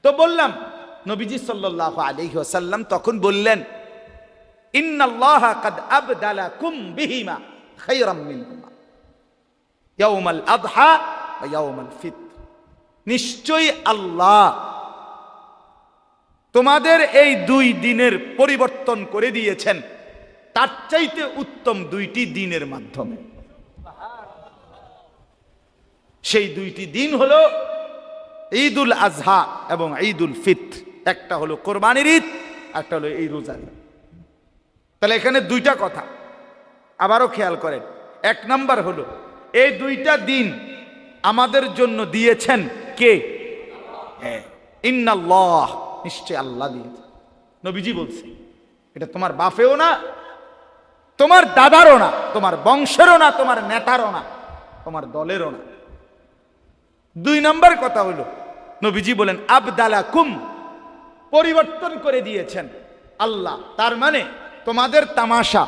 তো বললাম নবীজি সাল্লাল্লাহু আলাইহি ওয়াসাল্লাম তখন বললেন, ইন্নাল্লাহা কাদ আবদালাকুম বিহিমা খায়রাম মিনহুমা ইয়াউমাল আযহা ওয়া ইয়াউমাল ফিতর। নিশ্চয়ই আল্লাহ তোমাদের এই দুই দিনের পরিবর্তন করে দিয়েছেন তার চাইতে উত্তম দুইটি দিনের মাধ্যমে। সেই দুইটি দিন হলো ঈদুল আজহা এবং ঈদুল ফিতর। একটা হলো কোরবানির ঈদ, একটা হলো এই রোজার ঈদ। তাহলে এখানে দুইটা কথা আবারও খেয়াল করেন। এক নাম্বার হলো এই দুইটা দিন আমাদের জন্য দিয়েছেন কে? ইন্নাল্লাহ, নিশ্চয় আল্লাহ দিয়েছে। নবীজি বলছে এটা তোমার বাপেও না, তোমার দাদারও না, তোমার বংশেরও না, তোমার নেতারও না, তোমার দলেরও না। দুই নাম্বার কথা হলো নবীজি বলেন আবদালাকুম, পরিবর্তন করে দিয়েছেন আল্লাহ। তার মানে তোমাদের তামাশা,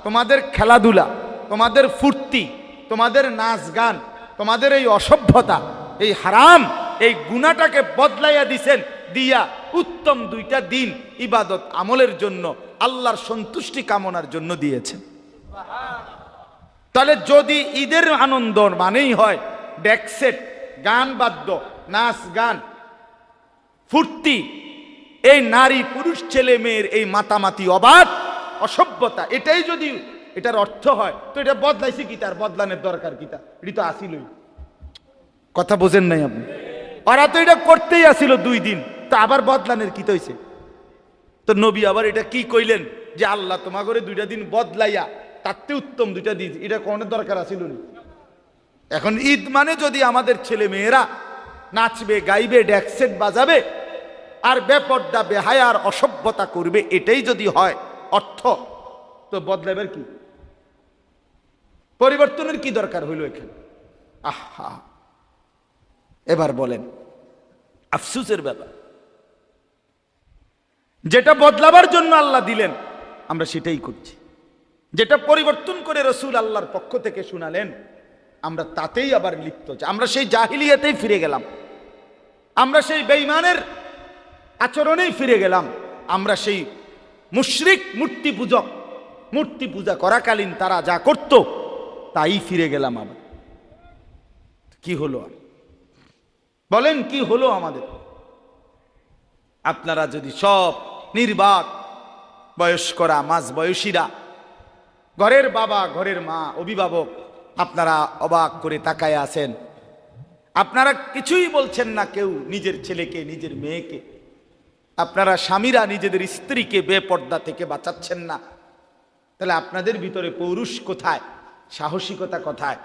তোমাদের খেলাধুলা, তোমাদের ফুর্তি, তোমাদের নাচ গান, তোমাদের এই অসভ্যতা, এই হারাম, এই গুনাহটাকে বদলাইয়া দিছেন, দিয়া উত্তম দুইটা দিন ইবাদত আমলের জন্য, আল্লাহর সন্তুষ্টি কামনার জন্য দিয়েছেন। তাহলে যদি ঈদের আনন্দ মানেই হয় ডেকসেট, গান বাদ্য, নাচ গান, ফুর্তি, এই নারী পুরুষ ছেলে মেয়ের এই মাতামাতি অবাধ অসভ্যতা, এটাই যদি এটার অর্থ হয় তো এটা বদলাইছে কি? তার বদলানোর দরকার কি? এটি তো আসিলই। কথা বোঝেন নাই আপনি? ওরা তো এটা করতেই আসিল দুই দিন, তা আবার বদলানোর কি হয়েছে? তো নবী আবার এটা কি কইলেন যে আল্লাহ তোমা করে দুইটা দিন বদলাইয়া তাতে উত্তম দুইটা দিন, এটা কোনের দরকার আসিল না? এখন ঈদ মানে যদি আমাদের ছেলে মেয়েরা নাচবে, গাইবে, ডেকসেট বাজাবে আর বেপর্দা বেহায়ার অসভ্যতা করবে, এটাই যদি হয় অর্থ, তো বদলাবের কি? পরিবর্তনের কি দরকার হইল এখানে? আহা, এবার বলেন, আফসোসের ব্যাপার, যেটা বদলাবার জন্য আল্লাহ দিলেন আমরা সেটাই করছি, যেটা পরিবর্তন করে রসুল আল্লাহর পক্ষ থেকে শুনালেন আমরা তাতেই আবার লিপ্ত। আমরা সেই জাহিলিয়াতেই ফিরে গেলাম, আমরা সেই বেঈমানের আচরণেই ফিরে গেলাম, আমরা সেই মুশরিক মূর্তি পূজক, মূর্তি পূজা করাকালীন তারা যা করত তাই ফিরে গেলাম। আবার কি হলো? বলেন কি হলো আমাদের? আপনারা যদি সব নির্বাক বয়স্করা, মাঝ বয়সীরা, ঘরের বাবা, ঘরের মা, অভিভাবক, আপনারা অবাক করে তাকায় আছেন, আপনারা কিছুই বলছেন না কেউ নিজের ছেলেকে, নিজের মেয়েকে, আপনারা স্বামীরা নিজেদের স্ত্রীকে বেপর্দা থেকে বাঁচাচ্ছেন না, তাহলে আপনাদের ভিতরে পৌরুষ কোথায়? সাহসিকতা কোথায়?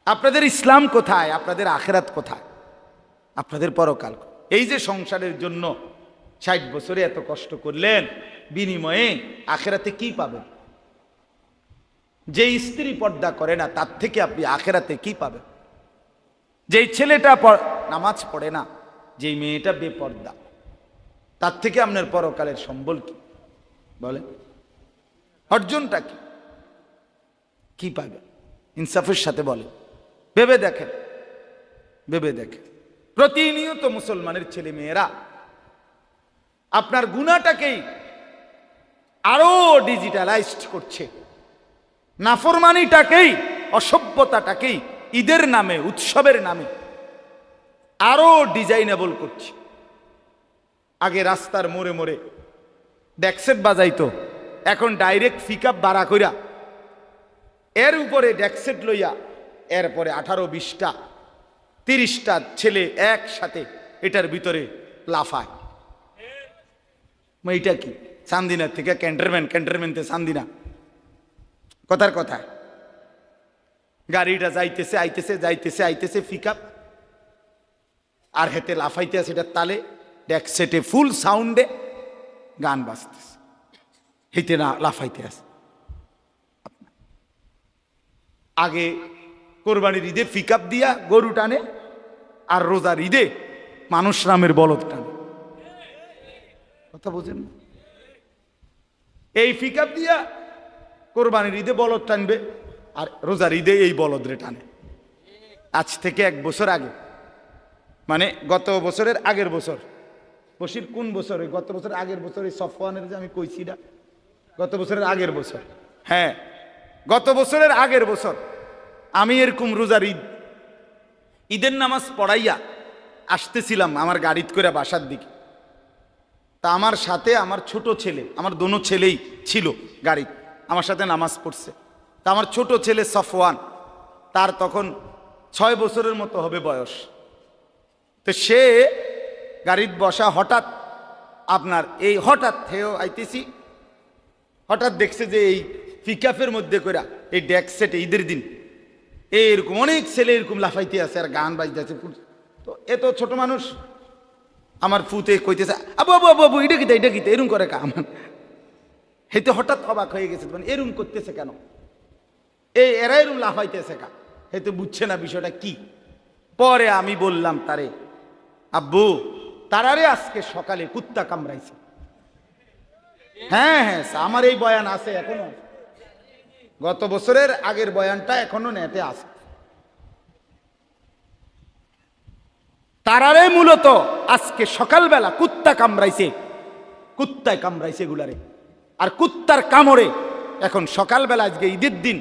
আপনাদের ইসলাম কোথায়? আপনাদের আখেরাত কোথায়? আপনাদের পরকাল? এই যে সংসারের জন্য 60 বছরে এত কষ্ট করলেন, বিনিময়ে আখেরাতে কি পাবেন? যে স্ত্রী পর্দা করে না তার থেকে আপনি আখেরাতে কি পাবেন? যেই ছেলেটা নামাজ পড়ে না, যেই মেয়েটা বেপর্দা, তার থেকে আপনার পরকালের সম্বল কি? বলেন, অর্জনটা কি? কি পাবেন? ইনসাফের সাথে বলে, ভেবে দেখেন, ভেবে দেখেন। প্রতিনিয়ত মুসলমানের ছেলে মেয়েরা আপনার গুনাহটাকেই আরো ডিজিটালাইজড করছে, নাফরমানিটাকেই, অসভ্যতাটাকেই ঈদের নামে, উৎসবের নামে আরো ডিজাইনেবল করছে। আগে রাস্তার মোড়ে মোড়ে ডেকসেট বাজাইতো, এখন ডাইরেক্ট পিকআপ ভাড়া কইরা এর উপরে ডেকসেট লইয়া এরপরে 18-20টা 30টা ছেলে একসাথে এটার ভিতরে লাফায়। এইটা কি? চান্দিনা থেকে ক্যান্টনমেন্টে চান্দিনা, কথার কথা। গাড়িটা যাইতেছে আইতেছে, যাইতেছে আইতেছে, পিকআপ আর হেতে লাফাইতে আছে এটার তালে, ডেকসেটে ফুল সাউন্ডে গান বাজতেছে, হেতে না লাফাইতে আছে। আগে কোরবানির ঈদে পিকআপ দিয়া গরু টানে, আর রোজার ঈদে মানুষ নামের বলদ টানে। কথা বুঝেন? এই পিকআপ দিয়া কোরবানির ঈদে বলদ টানবে, আর রোজার ঈদে এই বলদরে টানে। আজ থেকে 1 বছর আগে, মানে গত বছরের আগের বছর বশির কোন বছরে? গত বছর আগের বছর এই সফওয়ানের যে আমি কইছি না, গত বছরের আগের বছর, হ্যাঁ গত বছরের আগের বছর আমি এরকম রোজার ঈদের নামাজ পড়াইয়া আসতেছিলাম আমার গাড়িতে করে বাসার দিকে। তা আমার সাথে আমার ছোট ছেলে, আমার দোনো ছেলেই ছিল গাড়ি, আমার সাথে নামাজ পড়ছে। তা আমার ছোট ছেলে সফওয়ান, তার তখন 6 বছরের মতো হবে বয়স। তো সে গাড়িতে বসা, হঠাৎ আপনার এই হঠাৎ থেও আইতেছি, হঠাৎ দেখছে যে এই পিকআপের মধ্যে করে এই ডেক সেটে ঈদের দিন এরকম অনেক ছেলে এরকম লাফাইতে আছে আর গান বাজতেছে। তো এত ছোট মানুষ, আমার ফুতে কইতেছে আবু আবু আবু আবু এটা কিতা এরকম করে কাম। হেতে হঠাৎ অবাক হয়ে গেছে, মানে এরকম করতেছে কেন, এরা এরকম লাফাইতেছে কা, হেতে বুঝছে না বিষয়টা কি। পরে আমি বললাম তারে, আব্বু তারারে আজকে সকালে কুত্তা কামড়াইছে। হ্যাঁ হ্যাঁ, আমার এই বয়ান আছে এখনো, গত বছরের আগের বয়ানটা এখনো নেটে আছে। তারারে মূলত আজকে সকালবেলা কুত্তা কামড়াইছে, কুত্তায় কামড়াইছে এগুলারে। আর কুত্তার কামড়ে এখন সকালবেলা, আজকে ঈদের দিন,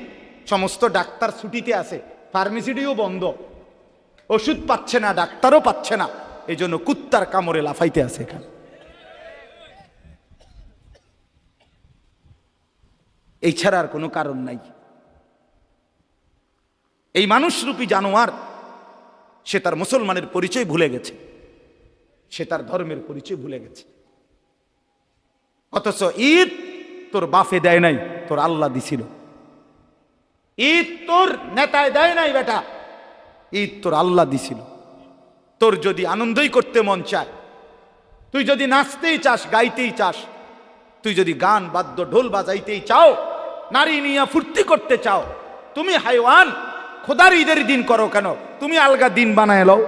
সমস্ত ডাক্তার ছুটিতে আছে, ফার্মেসিটিও বন্ধ, ওষুধ পাচ্ছে না, ডাক্তারও পাচ্ছে না, এই জন্য কুত্তার কামড়ে লাফাইতে আছে এখানে। এই ছাড়া আর কোনো কারণ নাই। এই মানুষরূপী জানোয়ার সে তার মুসলমানের পরিচয় ভুলে গেছে, সে তার ধর্মের পরিচয় ভুলে গেছে। অথচ ঈদ তোর বাফে দেয় নাই, তোর আল্লাহ দিছিল। ঈদ তোর নেতায় দেয় নাই বেটা, ঈদ তোর আল্লাহ দিছিল। তোর যদি আনন্দই করতে মন চায়, তুই যদি নাচতেই চাস, গাইতেই চাস, তুই যদি গান বাদ্য ঢোল বাজাইতেই চাও, নারী নিয়ে ফুর্তি করতে চাও, তুমি হাইওয়ান খোদার ঈদের দিন করো কেন? তুমি আলগা দিন বানায় লও,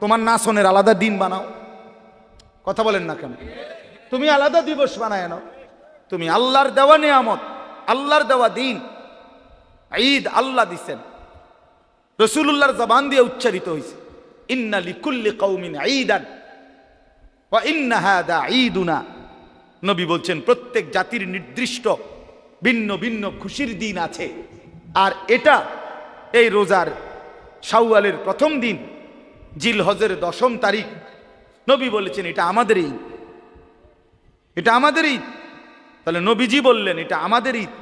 তোমার নাচনের আলাদা দিন বানাও। কথা বলেন না কেন? তুমি আলাদা দিবস বানায় নাও। তুমি আল্লাহর দেওয়া নিয়ামত, আল্লাহর দেওয়া দিন, ঈদ আল্লাহ দিচ্ছেন, রাসূলুল্লাহর জবান দিয়ে উচ্চারিত হয়েছে, ইন্না লিকুল্লি কওমিন ঈদান ওয়া ইন্না হাদা ঈদুনা। নবী বলছেন প্রত্যেক জাতির নির্দিষ্ট ভিন্ন ভিন্ন খুশির দিন আছে, আর এটা এই রোজার শাওয়ালের প্রথম দিন, জিলহজের 10ম তারিখ, নবী বলেছেন এটা আমাদের ঈদ, এটা আমাদের ঈদ। তাহলে নবীজি বললেন এটা আমাদের ঈদ,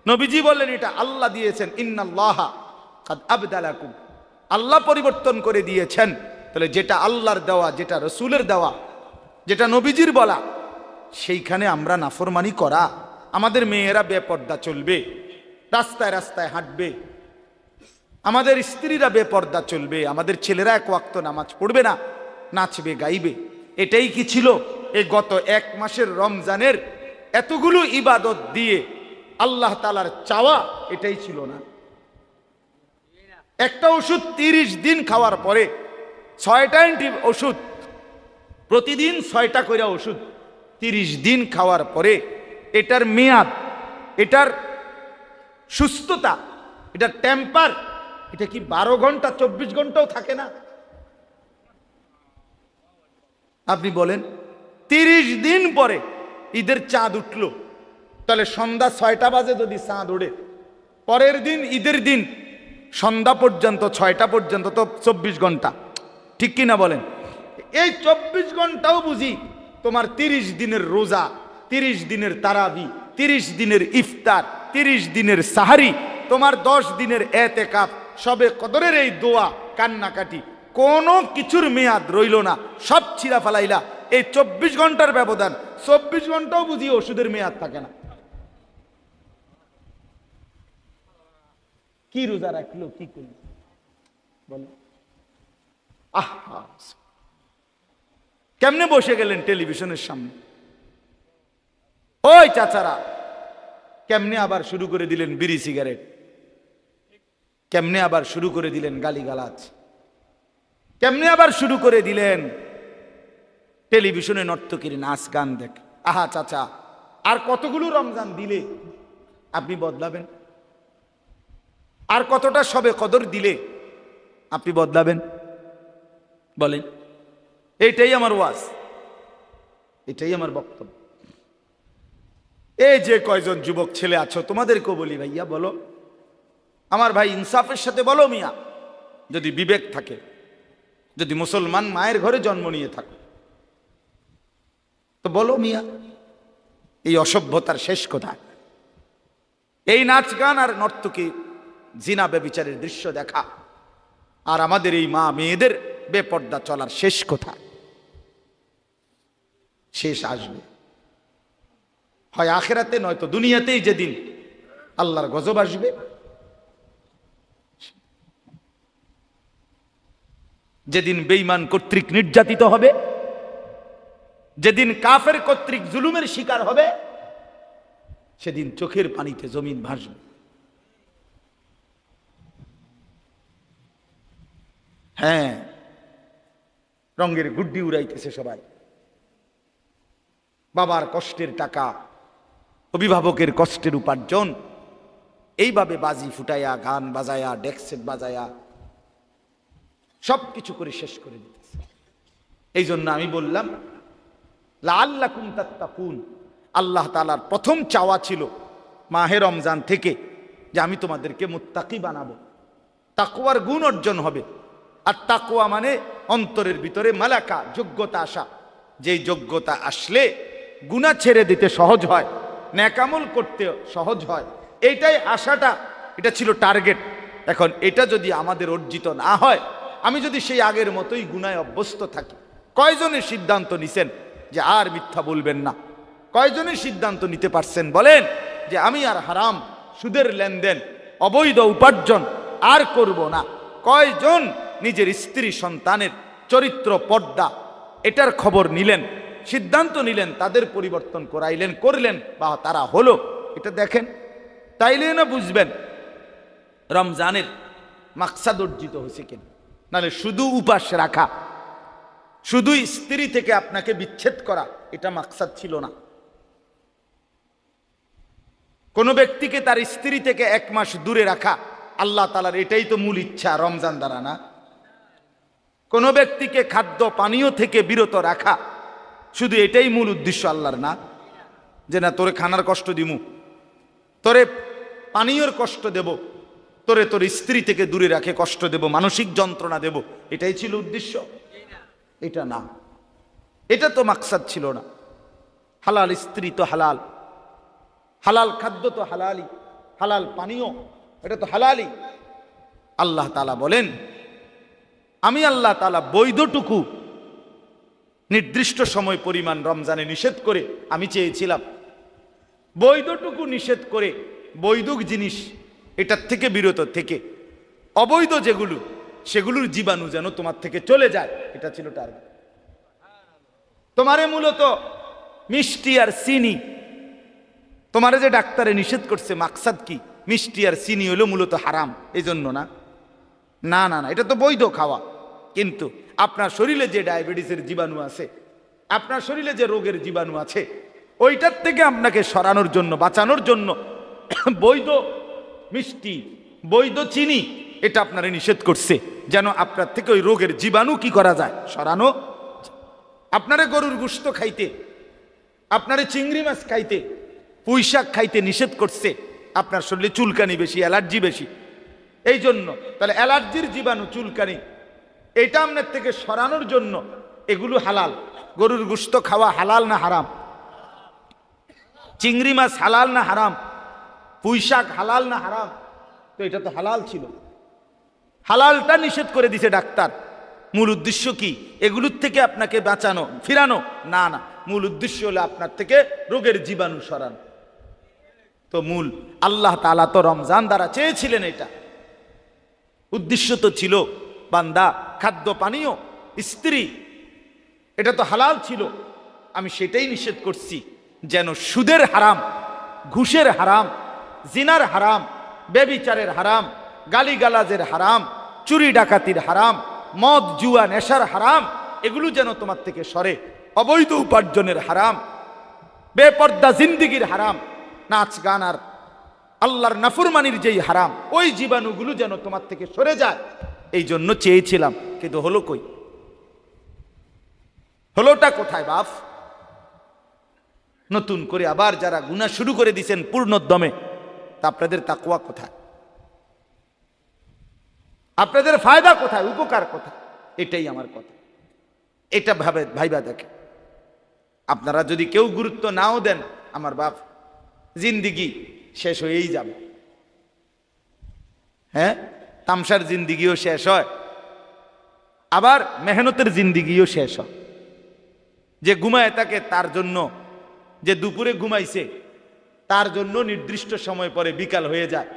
নবীজি বললেন এটা আল্লাহ দিয়েছেন, ইন্নাল্লাহা কাদ আবদালাকুম, আল্লাহ পরিবর্তন করে দিয়েছেন। তাহলে যেটা আল্লাহর দেওয়া, যেটা রসুলের দেওয়া, যেটা নবীজির বলা, সেইখানে আমরা নাফরমানি করা, আমাদের মেয়েরা বেপর্দা চলবে, রাস্তায় রাস্তায় হাঁটবে, আমাদের স্ত্রীরা বেপর্দা চলবে, আমাদের ছেলেরা এক ওয়াক্ত নামাজ পড়বে না, নাচবে গাইবে, এটাই কি ছিল এই গত 1 মাসের রমজানের এতগুলো ইবাদত দিয়ে আল্লাহ তাআলার চাওয়া? এটাই ছিল না। একটা ওষুধ 30 দিন খাওয়ার পরে 6টা ওষুধ, প্রতিদিন 6টা করে ওষুধ 30 দিন খাওয়ার পরে এটার মেয়াদ, এটার সুস্থতা, এটার টেম্পার, এটা কি 12 ঘন্টা 24 ঘন্টাও থাকে না? আপনি বলেন 30 দিন পরে ঈদের চাঁদ উঠলো, তাহলে সন্ধ্যা 6টা বাজে যদি চাঁদ ওঠে, পরের দিন ঈদের দিন সন্ধ্যা পর্যন্ত 6টা পর্যন্ত তো 24 ঘন্টা, ঠিক কি না বলেন? এই 24 ঘন্টাও বুঝি তোমার 30 দিনের রোজা, 30 দিনের তারাবি, 30 দিনের ইফতার, 30 দিনের সাহারি, তোমার 10 দিনের এতেকাফ, সবে কদরের এই দোয়া, কান্নাকাটি, কোনো কিছুর মেয়াদ রইল না, সব ছিঁড়া ফেলাইলা। এই 24 ঘন্টার ব্যবধান, 24 ঘন্টাও বুঝি ওষুধের মেয়াদ থাকে না। কি রোজা রাখলো, কি করলো বলো? আহা, কেমনে বসে গেলেন টেলিভিশনের সামনে? ওই চাচারা কেমনে আবার শুরু করে দিলেন বিড়ি সিগারেট, কেমনে আবার শুরু করে দিলেন গালিগালাজ, কেমনে আবার শুরু করে দিলেন টেলিভিশনে নর্তকীর নাচ গান দেখ। আহা চাচা, আর কতগুলো রমজান দিলে আপনি বদলাবেন? আর কতটা সবে কদর দিলে আপনি বদলাবেন? বলেন। এইটাই আমার ওয়াজ, এটাই আমার বক্তব্য। এই যে কয়জন যুবক ছেলে আছো তোমাদেরকেও বলি, ভাইয়া বলো, আমার ভাই ইনসাফের সাথে বলো মিয়া, যদি বিবেক থাকে, যদি মুসলমান মায়ের ঘরে জন্ম নিয়ে থাকো তো বলো মিয়া, এই অসভ্যতার শেষ কোথায়? এই নাচ গান আর নর্তকী জিনা ব্যভিচারের দৃশ্য দেখা আর আমাদের এই মা মেয়েদের বেপর্দা চলার শেষ কোথায়? শেষ আসবে হয় আখেরাতে, নয়তো দুনিয়াতেই যেদিন আল্লাহর গজব আসবে। যেদিন বেঈমান কর্তৃক নির্যাতিত হবে, যেদিন কাফের কর্তৃক জুলুমের শিকার হবে, সেদিন চোখের পানিতে জমিন ভাসবে। হ্যাঁ, রঙের গুড্ডি উড়াইতেছে সবাই, বাবার কষ্টের টাকা, অভিভাবকের কষ্টের উপার্জন, এইভাবে বাজি ফুটাইয়া, গান বাজায়া, ডেক্সেট বাজায়া সবকিছু করে শেষ করে দিতেছে। এই জন্য আমি বললাম লাআল্লাকুম তাত্তাকুন, আল্লাহ তাআলার প্রথম চাওয়া ছিল মাহে রমজান থেকে যে আমি তোমাদেরকে মুত্তাকি বানাবো, তাকওয়ার গুণ অর্জন হবে। আর তাকওয়া মানে অন্তরের ভিতরে মালাকা, যোগ্যতা আসা, যেই যোগ্যতা আসলে গুনাহ ছেড়ে দিতে সহজ হয়, নেকামল করতে সহজ হয়, এইটাই আশাটা, এটা ছিল টার্গেট। এখন এটা যদি আমাদের অর্জিত না হয়, আমি যদি সেই আগের মতোই গুনায় অভ্যস্ত থাকি, কয়জনের সিদ্ধান্ত নিছেন যে আর মিথ্যা বলবেন না? কয়জনের সিদ্ধান্ত নিতে পারছেন বলেন যে আমি আর হারাম, সুদের লেনদেন, অবৈধ উপার্জন আর করব না? কয়জন নিজের স্ত্রী সন্তানের চরিত্র, পর্দা, এটার খবর নিলেন, সিদ্ধান্ত নিলেন, তাদের পরিবর্তন করাইলেন, করলেন, বা তারা হলো? এটা দেখেন, তাইলে না বুঝবেন রমজানের মাকসাদ অর্জিত হয়েছে কিনা। নাহলে শুধু উপাস রাখা, শুধু স্ত্রী থেকে আপনাকে বিচ্ছেদ করা, এটা মাকসাদ ছিল না। কোন ব্যক্তিকে তার স্ত্রী থেকে 1 মাস দূরে রাখা আল্লাহ তাআলার এটাই তো মূল ইচ্ছা রমজান দ্বারা, না? কোন ব্যক্তিকে খাদ্য পানীয় থেকে বিরত রাখা শুধু এটাই মূল উদ্দেশ্য আল্লাহর, না? যে না তোরে খানার কষ্ট দিমু, তোরে পানীয়র কষ্ট দেব, তোরে তোর স্ত্রী থেকে দূরে রাখে কষ্ট দেব, মানসিক যন্ত্রণা দেব, এটাই ছিল উদ্দেশ্য? এটা না, এটা তো মাকসাদ ছিল না। হালাল স্ত্রী তো হালাল, হালাল খাদ্য তো হালালি, হালাল পানীয় এটা তো হালালি। আল্লাহ তাআলা বলেন আমি আল্লাহ তাআলা বৈধটুকু নির্দিষ্ট সময় পরিমাণ রমজানে নিষেধ করে আমি চেয়েছিলাম বৈধটুকু নিষেধ করে বৈধ জিনিস এটার থেকে বিরত থেকে অবৈধ যেগুলো সেগুলোর জীবাণু যেন তোমার থেকে চলে যায়, এটা ছিল টার্গেট। তোমারে মূলত মিষ্টি আর চিনি, তোমারে যে ডাক্তারে নিষেধ করছে মাকসাদ কি? মিষ্টি আর চিনি হলো মূলত হারাম, এই জন্য না? না না না, এটা তো বৈধ খাওয়া, কিন্তু আপনার শরীরে যে ডায়াবেটিসের জীবাণু আছে, আপনার শরীরে যে রোগের জীবাণু আছে, ওইটার থেকে আপনাকে সরানোর জন্য, বাঁচানোর জন্য বৈধ মিষ্টি, বৈধ চিনি এটা আপনারে নিষেধ করছে, যেন আপনার থেকে ওই রোগের জীবাণু কি করা যায়? সরানো। আপনারে গরুর গোশত খাইতে, আপনারে চিংড়ি মাছ খাইতে, পুঁই শাক খাইতে নিষেধ করছে, আপনার শরীরে চুলকানি বেশি, অ্যালার্জি বেশি, এই জন্য। তাহলে অ্যালার্জির জীবাণু, চুলকানি, এটা আপনার থেকে সরানোর জন্য এগুলো হালাল। গরুর গোশত খাওয়া হালাল না হারাম? চিংড়ি মাছ হালাল না হারাম? পুঁই শাক হালাল না হারাম? তো এটা তো হালাল ছিল, হালালটা নিষেধ করে দিছে ডাক্তার। মূল উদ্দেশ্য কি? এগুলোর থেকে আপনাকে বাঁচানো, ফিরানো? না না, মূল উদ্দেশ্য হলো আপনার থেকে রোগের জীবাণু সরানো। তো মূল আল্লাহ তাআলা তো রমজান দ্বারা চেয়েছিলেন, এটা উদ্দেশ্য তো ছিল বান্দা খাদ্য পানীয়, স্ত্রী, এটা তো হালাল ছিল, আমি সেটাই নিষেধ করছি যেন সুদের হারাম, ঘুষের হারাম, জিনার হারাম, ব্যভিচারের হারাম, গালিগালাজের হারাম, চুরি ডাকাতির হারাম, মদ জুয়া নেশার হারাম, এগুলো যেন তোমার থেকে সরে, অবৈধ উপার্জনের হারাম, বেপর্দা জিন্দিগির হারাম, নাচ গান আর আল্লাহর নাফরমানির যেই হারাম, ওই জীবাণুগুলো যেন তোমার থেকে সরে যায়, এই জন্য চেয়েছিলাম। কিন্তু হলো কই? হলোটা কোথায় বাপ? নতুন করে আবার যারা গুনাহ শুরু করে দিয়েছেন পূর্ণোদ্যমে, তা আপনাদের তাকওয়া কোথায়? আপনাদের ফায়দা কোথায়? উপকার কোথায়? এটাই আমার কথা। এটা ভাইবা দেখে। আপনারা যদি কেউ গুরুত্ব নাও দেন, আমার বাপ, জিন্দিগি শেষ হয়েই যাবে। হ্যাঁ, তামসার জিন্দিগিও শেষ হয়, আবার মেহনতের জিন্দিগিও শেষ হয়। যে ঘুমায় থাকে তার জন্য, যে দুপুরে ঘুমাইছে তার জন্য নির্দিষ্ট সময় পরে বিকাল হয়ে যায়।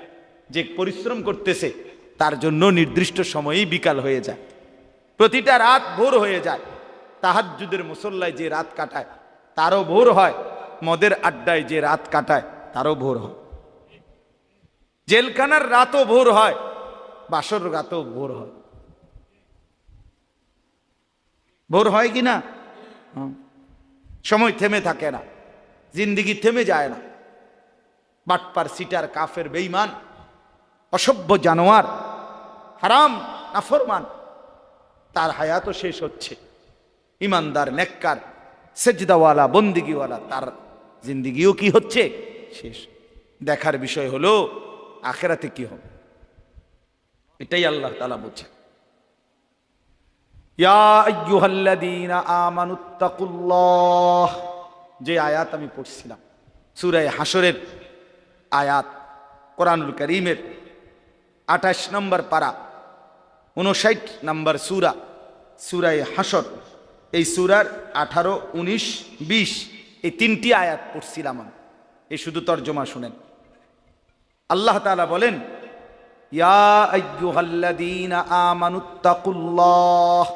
যে পরিশ্রম করতেছে তার জন্য নির্দিষ্ট সময়েই বিকাল হয়ে যায়। প্রতিটা রাত ভোর হয়ে যায়। তাহাজ্জুদের মুসল্লায় যে রাত কাটায় তারও ভোর হয়, মদের আড্ডায় যে রাত কাটায় তারও ভোর হয়। জেলখানার রাতও ভোর হয়, বাসর রাতও ভোর হয়। ভোর হয় কি না? সময় থেমে থাকে না, জিন্দিগি থেমে যায় না। বাটপার, সিটার, কাফের, বেঈমান, অসভ্য জানোয়ার, হারাম নাফরমান, তার হায়াতও শেষ হচ্ছে। ইমানদার, নেককার, সেজদাওয়ালা, বন্দিগিওয়ালা, তার জিন্দিগিও কি হচ্ছে? শেষ। দেখার বিষয় হলো আখিরাতে কি হবে, এটাই আল্লাহ তাআলা বলছেন। ইয়া আইয়ুহাল্লাযীনা আমানুত্তাকুল্লাহ, যে আয়াত আমি পড়ছিলাম সূরা হাশরের আয়াত, কোরআনুল কারীমের 28 নম্বর পারা, 59 নম্বর সূরা, সূরা হাশর। এই সূরার 18, 19, 20 এই তিনটি আয়াত পড়ছিলাম আমি। এই শুধু তরজমা শুনেন। আল্লাহ তাআলা বলেন, ইয়া আইয়ুহাল্লাযীনা আমানুত্তাকুল্লাহ,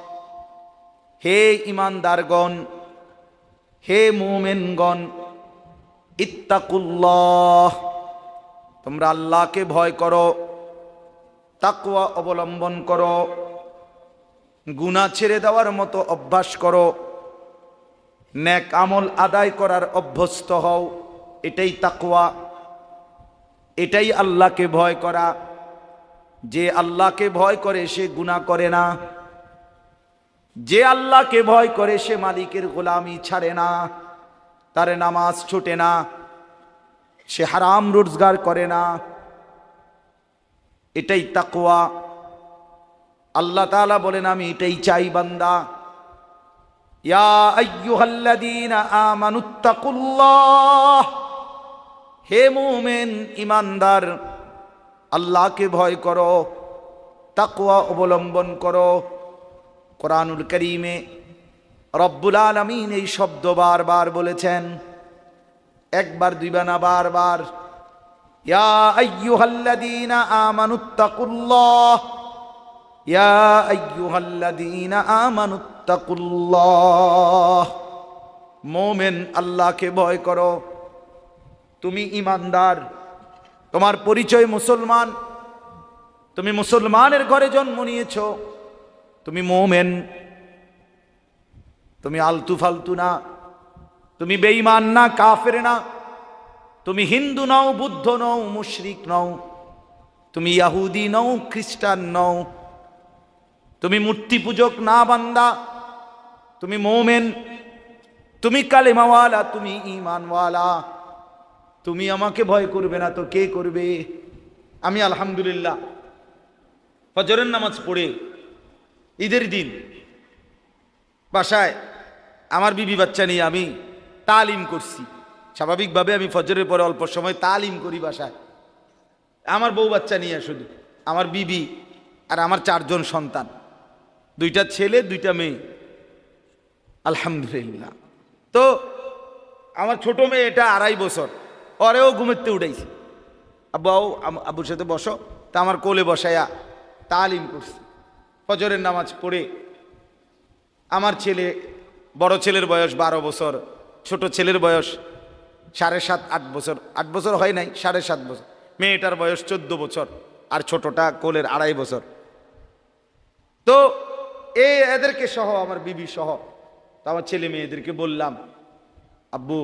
হে ঈমানদারগণ, হে মুমিনগণ, ইত্তাকুল্লাহ, তোমরা আল্লাহকে ভয় করো, তাকওয়া অবলম্বন করো, গুনাহ ছেড়ে দেওয়ার মতো অভ্যাস করো, নেক আমল আদায় করার অভ্যস্ত হও। এটাই তাকওয়া, এটাই আল্লাহকে ভয় করা। যে আল্লাহকে ভয় করে সে গুনাহ করে না, যে আল্লাহকে ভয় করে সে মালিকের গোলামি ছাড়ে না, তার নামাজ ছুটে না, সে হারাম রোজগার করে না। এটাই তাকওয়া। আল্লাহ তাআলা বলেন, আমি এটাই চাই বান্দা। ইয়া আইয়ুহাল্লাযীনা আমানুত্তাকুল্লাহ, হে মুমিন ঈমানদার, আল্লাহকে ভয় করো, তাকওয়া অবলম্বন করো। কোরআনুল কারীমে রব্বুল আলামিন এই শব্দ বারবার বলেছেন, একবার দুইবার না, বারবার। ইয়া আইয়ুহাল্লাযীনা আমানুত্তাকুল্লাহ, ইয়া আইয়ুহাল্লাযীনা আমানুত্তাকুল্লাহ। মুমিন, আল্লাহকে ভয় করো। তুমি ঈমানদার, তোমার পরিচয় মুসলমান, তুমি মুসলমানের ঘরে জন্ম নিয়েছো, তুমি মুমিন, তুমি আলতু ফালতু না, তুমি বেঈমান না, কাফের না, তুমি হিন্দু নও, বুদ্ধ নও, মুশরিক নও, তুমি ইহুদি নও, খ্রিস্টান নও, তুমি মূর্তি পূজক না বান্দা, তুমি মুমিন, তুমি কালেমাওয়ালা, তুমি ঈমানওয়ালা। তুমি আমাকে ভয় করবে না তো কে করবে? আমি আলহামদুলিল্লাহ ফজরের নামাজ পড়ে ঈদের দিন বাসায় আমার বিবি বাচ্চা নিয়ে আমি তালিম করছি। স্বাভাবিকভাবে আমি ফজরের পরে অল্প সময় তালিম করি বাসায়, আমার বউ বাচ্চা নিয়ে, শুধু আমার বিবি আর আমার 4 জন সন্তান, 2টা ছেলে 2টা মেয়ে, আলহামদুলিল্লাহ। তো আমার ছোট মেয়ে, এটা 2.5 বছর, ওরেও ঘুমেতে উঠাইছি, আব্বু আব্বুর সাথে বসো, তা আমার কোলে বসাইয়া তালিম করছি। ফজরের নামাজ পড়ে আমার ছেলে, বড় ছেলের বয়স 12 বছর, ছোট ছেলের বয়স 7.5, 8 বছর, 8 বছর হয় নাই, 7.5 বছর। মেয়েটার বয়স 14 বছর, আর ছোটটা কোলের 2.5 বছর। তো এদেরকে সহ, আমার বিবি সহ, তো আমার ছেলে মেয়েদেরকে বললাম, আব্বু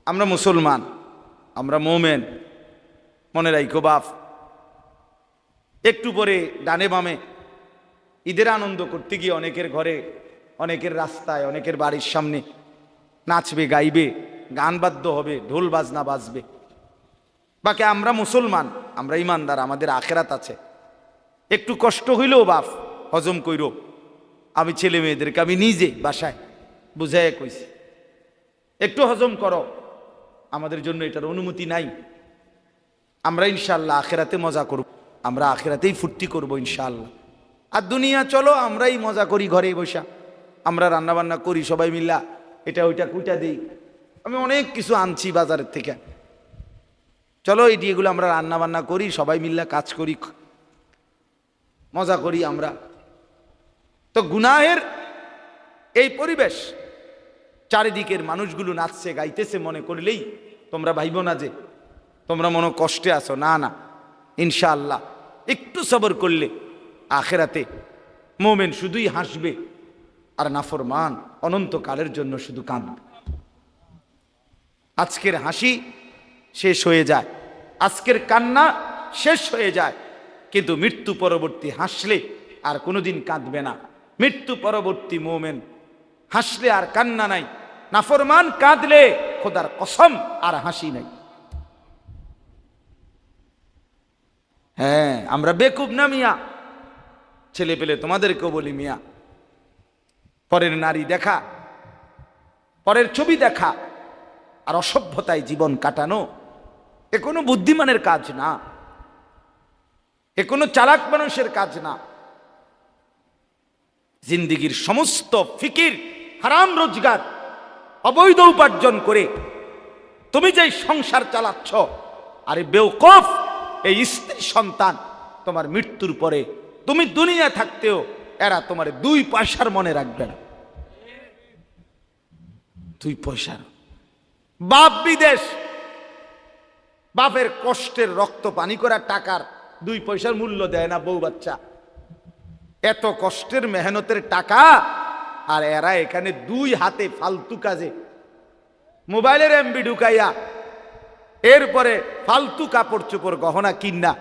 আমরা মুসলমান, আমরা মুমিন, মনে রাখো বাপ। একটু পরে ডানে বামে ঈদের আনন্দ করতে গিয়ে অনেকের ঘরে, অনেকের রাস্তায়, অনেকের বাড়ির সামনে নাচবে, গাইবে, গান বাদ্য হবে, ঢোল বাজনা বাজবে। বাকি আমরা মুসলমান, আমরা ইমানদার, আমাদের আখেরাত আছে। একটু কষ্ট হইলেও বাপ হজম কইর। আমি ছেলে মেয়েদেরকে আমি নিজে বাসায় বুঝাই কইছি, একটু হজম করো, আমাদের জন্য এটার অনুমতি নাই। আমরা ইনশাআল্লাহ আখেরাতে মজা করব, আমরা আখেরাতেই ফুর্তি করব ইনশাআল্লাহ। আর দুনিয়া চলো আমরাই মজা করি ঘরে বসা, আমরা রান্না বান্না করি সবাই মিল্লা, এটা ওইটা কুইটা দিই। আমি অনেক কিছু আনছি বাজারের থেকে, চলো এগুলো আমরা রান্না বান্না করি, সবাই মিল্লা কাজ করি, মজা করি আমরা। তো গুনাহের এই পরিবেশ, চারিদিকের মানুষগুলো নাচছে গাইতেছে, মনে করলেই তোমরা ভাইব না যে তোমরা মনে কষ্টে আছো, না না, ইনশাআল্লাহ একটু সবর করলে আখেরাতে মোমেন শুধুই হাসবে আর নাফরমান অনন্তকালের জন্য শুধু কাঁদবে। আজকের হাসি শেষ হয়ে যায়, আজকের কান্না শেষ হয়ে যায়, কিন্তু মৃত্যু পরবর্তী হাসলে আর কোনোদিন কাঁদবে না। মৃত্যু পরবর্তী মোমেন হাসলে আর কান্না নাই, নাফরমান কাঁদলে খোদার কসম আর হাসি নাই। হ্যাঁ, আমরা বেকুব না মিয়া, ছেলে পেলে তোমাদেরকেও বলি মিয়া, পরের নারী দেখা, পরের ছবি দেখা আর অসভ্যতায় জীবন কাটানো এ কোনো বুদ্ধিমানের কাজ না, এ কোনো চালাক মানুষের কাজ না। জিন্দিগির সমস্ত ফিকির হারাম রোজগার, অবৈধ উপার্জন করে তুমি যে সংসার চালাচ্ছ, আরে বেওকফ, এই স্ত্রী সন্তান তোমার মৃত্যুর পরে তুমি দুনিয়া থাকতেও এরা তোমার 2 পয়সার মনে রাখবে না। 2 পয়সার। বাপ বিদেশ, বাপের কষ্টের রক্ত পানি করা টাকার 2 পয়সার মূল্য দেয় না বউ বাচ্চা। এত কষ্টের মেহনতের টাকা, আর এরা এখানে 2 হাতে ফালতু কাজে মোবাইলের এমবি ঢুকাইয়া এরপরে ফালতু কাপড় চোপড় গহনা কিনা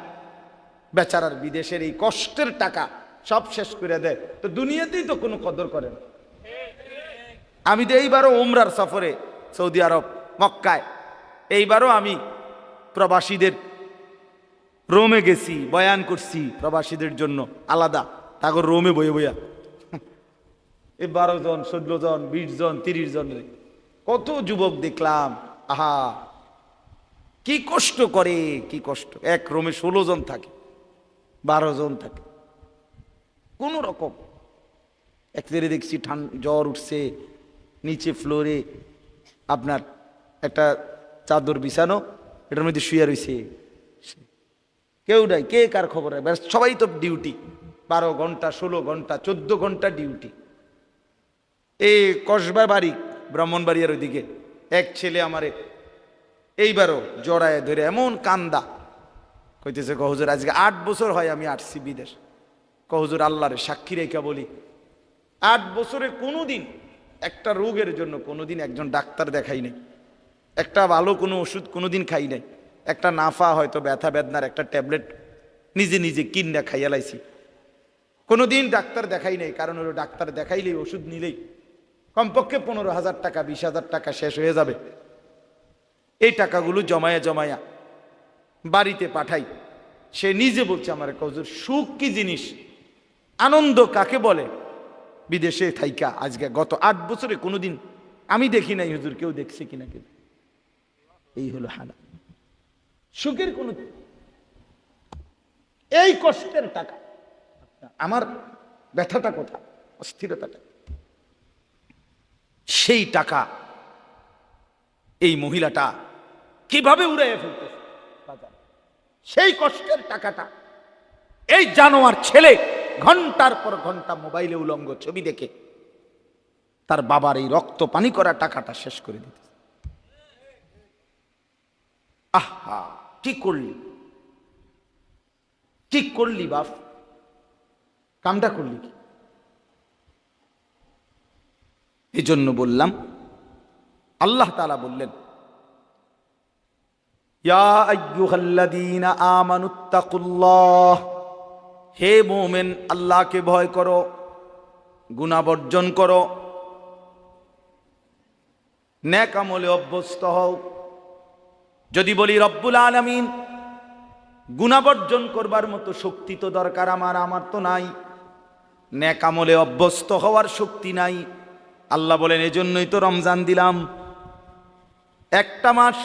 বেচারার বিদেশের এই কষ্টের টাকা সব শেষ করে দেয়। তো দুনিয়াতেই তো কোনো কদর করে না। আমি তো এইবারও উমরার সফরে সৌদি আরব মক্কায়, এইবারও আমি প্রবাসীদের রোমে গেছি, বয়ান করছি প্রবাসীদের জন্য আলাদা, তাগর রোমে বয়ে বইয়া 12 জন 14 জন 20 জন 30 জন রে, কত যুবক দেখলাম। আহা কি কষ্ট করে, কি কষ্ট। এক রুমে 16 জন থাকে, 12 জন থাকে, কোন রকম। একদিকে দেখছি জ্বর উঠছে, নিচে ফ্লোরে আপনার একটা চাদর বিছানো, এটার মধ্যে শুয়ে রয়েছে, কেউ নাই, কে কার খবর নাই, সবাই তো ডিউটি, 12 ঘন্টা 16 ঘন্টা 14 ঘন্টা ডিউটি। এই কসবা বাড়ি ব্রাহ্মণবাড়িয়ার ওইদিকে এক ছেলে আমারে এইবারও জড়ায় ধরে এমন কান্দা, কইতেছে কহুজুর আজকে 8 বছর হয় আমি আসছি বিদেশ। কহুজুর আল্লাহরে সাক্ষী রেখা বলি, 8 বছরে কোনোদিন একটা রোগের জন্য কোনোদিন একজন ডাক্তার দেখাই নাই, একটা ভালো কোনো ওষুধ কোনোদিন খাই নাই, একটা নাফা হয়তো ব্যথা বেদনার একটা ট্যাবলেট নিজে নিজে কিনা খাইয়া লাইছি, কোনোদিন ডাক্তার দেখাই নাই। কারণ ওই ডাক্তার দেখাইলেই ওষুধ নিলেই কমপক্ষে 15,000 টাকা 20,000 টাকা শেষ হয়ে যাবে। এই টাকাগুলো জমায়া জমায়া বাড়িতে পাঠাই। সে নিজে বলছে আমার, হুজুর সুখ কি জিনিস, আনন্দ কাকে বলে, বিদেশে থাইকা আজকে গত 8 বছরে কোনোদিন আমি দেখি নাই, হুজুর কেউ দেখছে কিনা কেউ। এই হলো হালা সুখের কোন, এই কষ্টের টাকা। আমার ব্যথাটা কোথা, অস্থিরতাটা, সেই টাকা এই মহিলাটা কিভাবে উড়াইয়া ফেলতেছে, সেই কষ্টের টাকাটা এই জানোয়ার ছেলে ঘন্টার পর ঘন্টা মোবাইলে উলঙ্গ ছবি দেখে তার বাবার এই রক্ত পানি করা টাকাটা শেষ করে দিতে। আহা কি করলি, কি করলি বাপ, কামটা করলি কি? এই জন্য বললাম, আল্লাহ তাআলা বললেন, ইয়া আইয়ুহাল্লাযীনা আমানুত্তাকুল্লাহ, হে মুমিন আল্লাহকে ভয় করো, গুনাহ বর্জন করো, নেক আমলে অভ্যস্ত হও। যদি বলি রব্বুল আলামিন, গুনাহবর্জন করবার মতো শক্তি তো দরকার আমার তো নাই, নেক আমলে অভ্যস্ত হওয়ার শক্তি নাই। আল্লাহ বলেন এজন্যই তো রমজান দিলাম, একটা মাস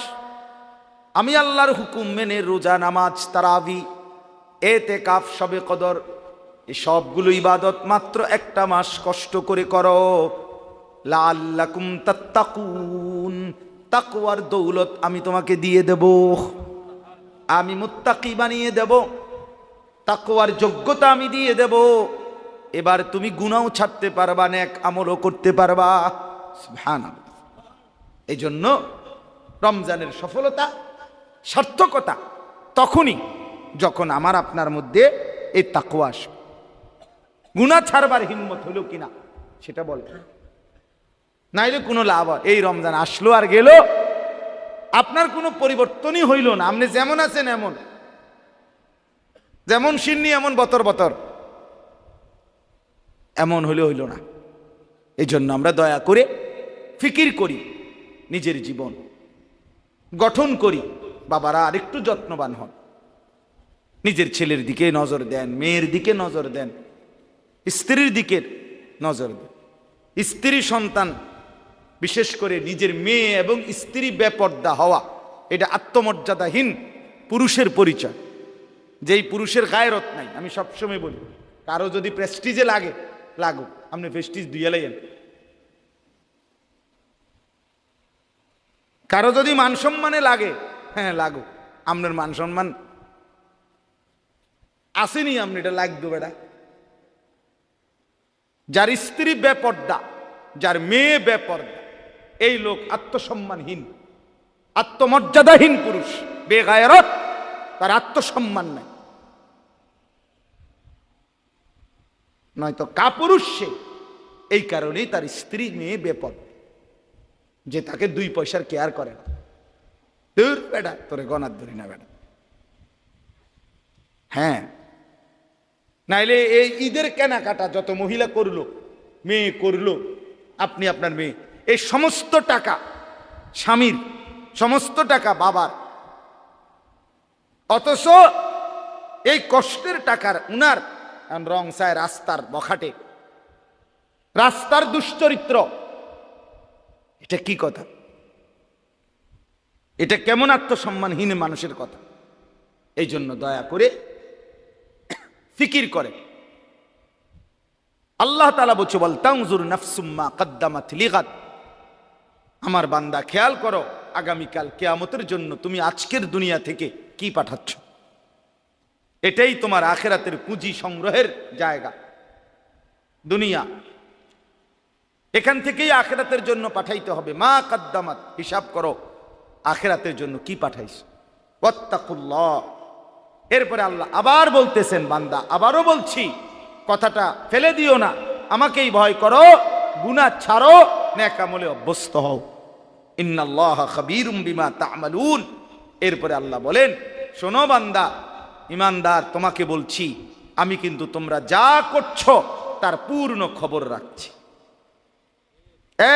আমি আল্লাহর হুকুম মেনে রোজা, নামাজ, তারাবি, এতেকাফ, শবে কদর, এই সবগুলো ইবাদত মাত্র একটা মাস কষ্ট করে করো। লাআল্লাকুম তাত্তাকুন, তাকওয়ার দৌলত আমি তোমাকে দিয়ে দেব, আমি মুত্তাকি বানিয়ে দেব, তাকওয়ার যোগ্যতা আমি দিয়ে দেব। এবার তুমি গুনাহও ছাড়তে পারবা, নেক আমলও করতে পারবা। সুবহানাল্লাহ। এই জন্য রমজানের সফলতা, সার্থকতা তখনই যখন আমার আপনার মধ্যে এই তাকওয়া আসবে। গুনাহ ছাড়বার হিম্মত হলো কিনা সেটা বল, নাইলে কোনো লাভ হয়? এই রমজান আসলো আর গেল, আপনার কোনো পরিবর্তনই হইল না। আপনি যেমন আছেন এমন, যেমন সিন্নি এমন বতর বতর, এমন হলে হইল না। এই জন্য আমরা দয়া করে ফিকির করি, নিজের জীবন গঠন করি। বাবারা আরেকটু যত্নবান হন, নিজের ছেলের দিকে নজর দেন, মেয়ের দিকে নজর দেন, স্ত্রীর দিকে নজর দেন। স্ত্রী সন্তান, বিশেষ করে নিজের মেয়ে এবং স্ত্রী বেপর্দা হওয়া, এটা আত্মমর্যাদাহীন পুরুষের পরিচয়। যেই পুরুষের গায়রত নাই, আমি সবসময় বলি, কারো যদি প্রেস্টিজে লাগে লাগুক, আপনি প্রেস্টিজ দিয়ে লাইন। কারো যদি মান সম্মানে লাগে, হ্যাঁ লাগুক, আপনার মান সম্মান আসেনি, আপনি এটা লাগবে বেটা। যার স্ত্রী বেপর্দা, যার মেয়ে বেপর্দা, এই লোক আত্মসম্মানহীন, আত্মমর্যাদাহীন পুরুষ, বেগায়রত, তার আত্মসম্মান নাই। নয়তো কাপুরুষ সে, এই কারণেই তার স্ত্রী মেয়ে বেপর্দা, যে তাকে দুই পয়সার কেয়ার করে না। দূর বেটা, তোরে গনার ধরি না বেটা। হ্যাঁ, নাইলে এই ঈদের কেনাকাটা যত মহিলা করলো, মেয়ে করলো, আপনি আপনার মেয়ে, এই সমস্ত টাকা স্বামীর, সমস্ত টাকা বাবার, অথচ এই কষ্টের টাকার উনার রং চায় রাস্তার বখাটে, রাস্তার দুশ্চরিত্র। এটা কি কথা? এটা কেমন আত্মসম্মানহীন মানুষের কথা? এই জন্য দয়া করে ফিকির করে। আল্লাহ তাআলা বলছে, বল তানজুর নাফসুম মা কদ্দামাত লিগাদ। আমার বান্দা খেয়াল করো, আগামীকাল কিয়ামতের জন্য তুমি আজকের দুনিয়া থেকে কি পাঠাচ্ছ। এটাই তোমার আখিরাতের পুঁজি সংগ্রহের জায়গা। দুনিয়া, এখান থেকেই আখিরাতের জন্য পাঠাইতে হবে। মা কদ্দামাত, হিসাব করো আখিরাতের জন্য কি পাঠাইছ। ওয়াত্তাকুল্লাহ। এরপরে আল্লাহ আবার বলতেছেন, বান্দা আবারও বলছি, কথাটা ফেলে দিও না, আমাকেই ভয় করো, গুনাহ ছাড়ো, নেক আমলে অভ্যস্ত হও। ইন্নাল্লাহা খাবীরুম বিমা তা'মালুন। এরপরে আল্লাহ বলেন, শোনো বান্দা ইমানদার, তোমাকে বলছি আমি কিন্তু তোমরা যা করছো তার পূর্ণ খবর রাখছি।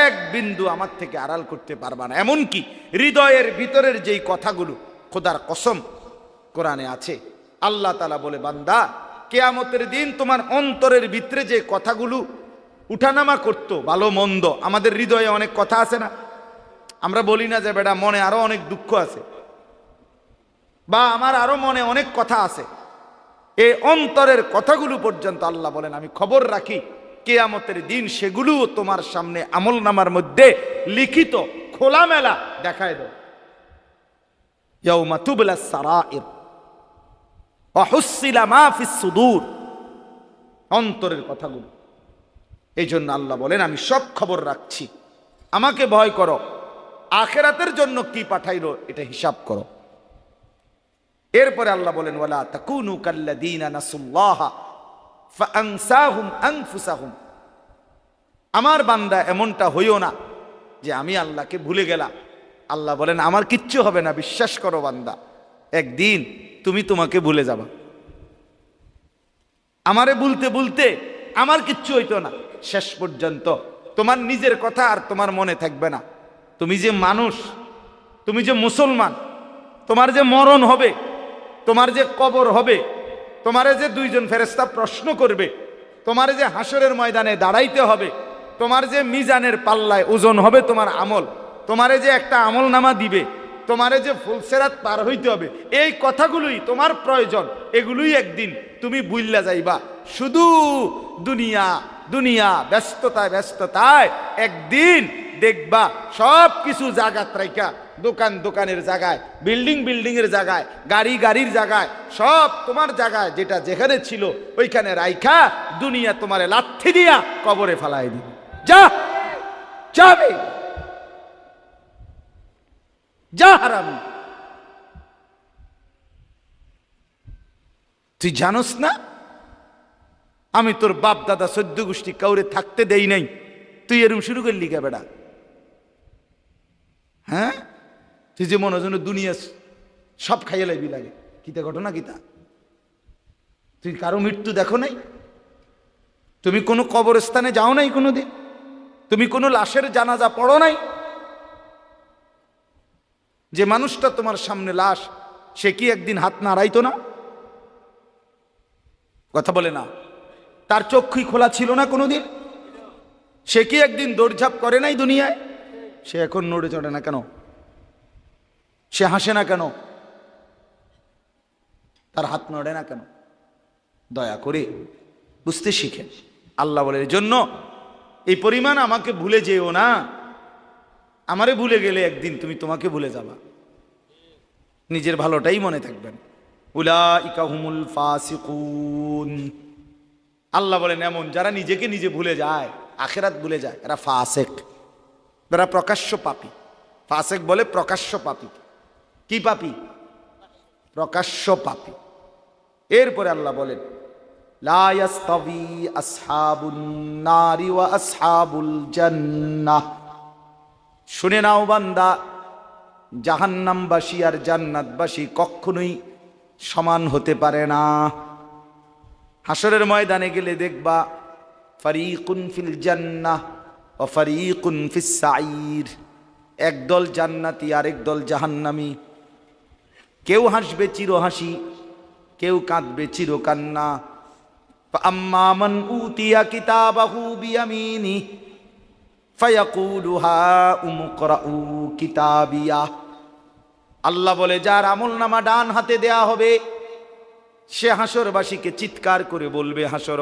এক বিন্দু আমার থেকে আড়াল করতে পারবা না। এমনকি হৃদয়ের ভিতরের যেই কথাগুলো, খোদার কসম কোরআনে আছে, আল্লাহ তাআলা বলে, বান্দা কিয়ামতের দিন তোমার অন্তরের ভিতরে যে কথাগুলো উঠানামা করতো, ভালো মন্দ, আমাদের হৃদয়ে অনেক কথা আছে না? আমরা বলি না যে বেটা মনে আরো অনেক দুঃখ আছে, বা আমার আরো মনে অনেক কথা আছে। এই অন্তরের কথাগুলো পর্যন্ত আল্লাহ বলেন আমি খবর রাখি। কিয়ামতের দিন সেগুলোও তোমার সামনে আমল নামার মধ্যে লিখিত খোলামেলা দেখায় দাও। ইয়াউমা তুবলাস সারাইর ওয়া হুসিলা মা ফিস সুদূর, অন্তরের কথাগুলো। এই জন্য আল্লাহ বলেন আমি সব খবর রাখছি, আমাকে ভয় করো, আখিরাতের জন্য কি পাঠাইলো এটা হিসাব করো। এরপরে আল্লাহ বলেন, ওয়ালা তাকুনু কাল্লাযীনা নাসুল্লাহা ফাআনসাহুম আনফুসাহুম। আমার বান্দা এমনটা হইও না যে আমি আল্লাহকে ভুলে গেলাম। আল্লাহ বলেন আমার কিচ্ছু হবে না, বিশ্বাস করো বান্দা, একদিন তুমি তোমাকে ভুলে যাবা। আমারে বলতে বলতে আমার কিচ্ছু হইতো না, শেষ পর্যন্ত তোমার নিজের কথা আর তোমার মনে থাকবে না। তুমি যে মানুষ, তুমি যে মুসলমান, তোমার যে মরণ হবে, তোমার যে কবর হবে, তোমারে যে দুইজন ফেরেশতা প্রশ্ন করবে, তোমার যে হাসরের ময়দানে দাঁড়াইতে হবে, তোমার যে মিজানের পাল্লায় ওজন হবে তোমার আমল, তোমারে যে একটা আমল নামা দিবে, তোমারে যে ফুলসেরাত পার হইতে হবে, এই কথাগুলোই তোমার প্রয়োজন। এগুলোই একদিন তুমি বুইল্লা যাইবা। শুধু দুনিয়া দুনিয়া, ব্যস্ততায় ব্যস্ততায় একদিন দেখবা সব কিছু জায়গা রাইখা, দোকান দোকানের জায়গায়, বিল্ডিং বিল্ডিং এর জায়গায়, গাড়ি গাড়ির জায়গায়, সব তোমার জায়গায় যেটা যেখানে ছিল ওইখানে রাইখা দুনিয়া তোমারে লাথি দিয়া কবরে ফেলাই দিবে। যা যাবে, যা হারামি। তুই জানোস না আমি তোর বাপ দাদা 14 গোষ্ঠী কাউরে থাকতে দেই নাই, তুই এরম শুরু করলি কে বেটা? হ্যাঁ, তুই যে মনে হয় দুনিয়া সব খাইয়ে লাইবি লাগে। কিতা ঘটনা কিতা? তুই কারো মৃত্যু দেখো নাই? তুমি কোনো কবরস্থানে যাও নাই কোনোদিন? তুমি কোনো লাশের জানাজা পড়ো নাই? যে মানুষটা তোমার সামনে লাশ, সে কি একদিন হাত নাড়াইতো না? কথা বলে না? তার চক্ষুই খোলা ছিল না কোনোদিন? সে কি একদিন দৌড়ঝাঁপ করে নাই দুনিয়ায়? সে এখন নড়ে চড়ে না কেন? সে হাসে না কেন? তার হাত নড়ে না কেন? দয়া করে বুঝতে শিখেন। আল্লাহ বলে, এর জন্য এই পরিমাণ আমাকে ভুলে যেও না। আমারে ভুলে গেলে একদিন তুমি তোমাকে ভুলে যাবা। নিজের ভালোটাই মনে থাকবেন। উলাইকা হুমুল ফাসিকুন। আল্লাহ বলেন এমন যারা নিজেকে নিজে ভুলে যায়, আখিরাত ভুলে যায়, এরা ফাসিক, এরা প্রকাশ্য পাপী। ফাসিক বলে প্রকাশ্য পাপী। কি পাপী? প্রকাশ্য পাপী। এরপরে আল্লাহ বলেন লা ইয়াস্তাবি আসহাবুন নারি ওয়া আসহাবুল জান্নাহ। শুনে নাও বান্দা, জাহান্নামবাসী আর জান্নাতবাসী কখনোই সমান হতে পারে না। হাসরের ময়দানে গেলে দেখবা ফারিকুন ফিল জান্নাহ ওয়া ফারিকুন ফিস সাঈর। একদল জান্নাতি আর একদল জাহান্নামী। কেউ হাসবে চির হাসি, কেউ কাঁদবে চির কান্না। ফাআম্মা মান উতিয়া কিতাবাহু বিয়ামিনি ফায়াকুলু হাউম ইকরাউ কিতাবিয়া। আল্লাহ বলে যার আমলনামা ডান হাতে দেয়া হবে, সে হাসরবাসীকে চিৎকার করে বলবে, হাসর